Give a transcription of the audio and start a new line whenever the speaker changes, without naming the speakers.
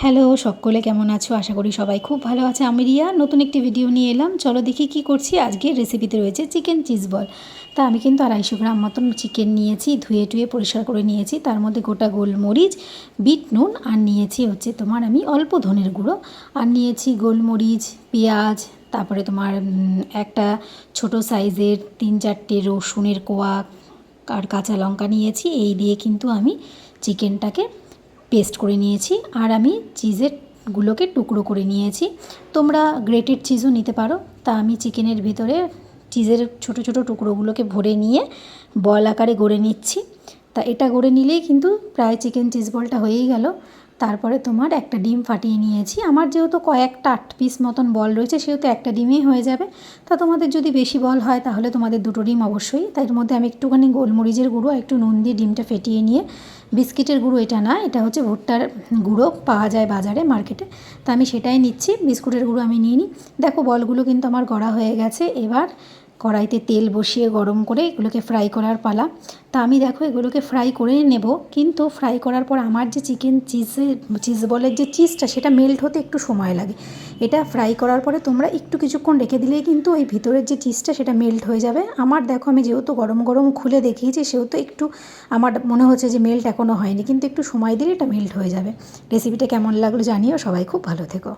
Hello সকলে কেমন আছো? আশা করি সবাই খুব ভালো আছে। আমি রিয়া নতুন একটি ভিডিও নিয়ে এলাম। চলো দেখি কি করছি। আজকের রেসিপিতে রয়েছে চিকেন চিজ বল। তা আমি কিন্তু 250 গ্রাম মতন চিকেন নিয়েছি, ধুয়ে টুয়ে পরিষ্কার করে নিয়েছি। তার মধ্যে গোটা গোলমরিচ, বিট নুন আর নিয়েছি হচ্ছে তোমার আমি অল্প ধনের গুঁড়ো, আর নিয়েছি গোলমরিচ, পেঁয়াজ, তারপরে তোমার একটা ছোট সাইজের 3-4টে রসুনের কোয়া আর কাঁচা লঙ্কা নিয়েছি। এই দিয়ে কিন্তু আমি চিকেনটাকে পেস্ট করে নিয়েছি। আর আমি চিজেরগুলোকে টুকরো করে নিয়েছি। তোমরা গ্রেটেড চিজও নিতে পারো। তা আমি চিকেনের ভিতরে চিজের ছোট ছোট টুকরোগুলোকে ভরে নিয়ে বল আকারে গড়ে নিচ্ছি। তা এটা গড়ে নিলেই কিন্তু প্রায় চিকেন চিজ বলটা হয়েই গেল। তারপরে তোমার একটা ডিম ফাটিয়ে নিয়েছি। আমার যেহেতু কয়েকটা 8 পিস মতন বল রয়েছে, সেহেতু একটা ডিমেই হয়ে যাবে। তা তোমাদের যদি বেশি বল হয় তাহলে তোমাদের 2টো ডিম অবশ্যই। তার মধ্যে আমি একটুখানি গোলমরিচের গুঁড়ো, একটু নুন দিয়ে ডিমটা ফেটিয়ে নিয়ে, বিস্কিটের গুঁড়ো এটা না, এটা হচ্ছে ভুট্টার গুঁড়ো, পাওয়া যায় বাজারে মার্কেটে। তা আমি সেটাই নিচ্ছি, বিস্কুটের গুঁড়ো আমি নিয়ে নিই। দেখো বলগুলো কিন্তু আমার গড়া হয়ে গেছে। এবার কড়াইতে তেল বসিয়ে গরম করে এগুলোকে ফ্রাই করার পালা। তা আমি দেখো এগুলোকে ফ্রাই করে নেব, কিন্তু ফ্রাই করার পর আমার যে চিজ বলের যে চিজটা, সেটা মেল্ট হতে একটু সময় লাগে। এটা ফ্রাই করার পরে তোমরা একটু কিছুক্ষণ রেখে দিলেই কিন্তু ওই ভিতরের যে চিজটা সেটা মেল্ট হয়ে যাবে। আমার দেখো আমি যেহেতু গরম গরম খুলে দেখিয়েছি, সেহেতু একটু আমার মনে হচ্ছে যে মেল্ট এখনও হয়নি, কিন্তু একটু সময় দিলে এটা মেল্ট হয়ে যাবে। রেসিপিটা কেমন লাগলো জানিও। সবাই খুব ভালো থেকো।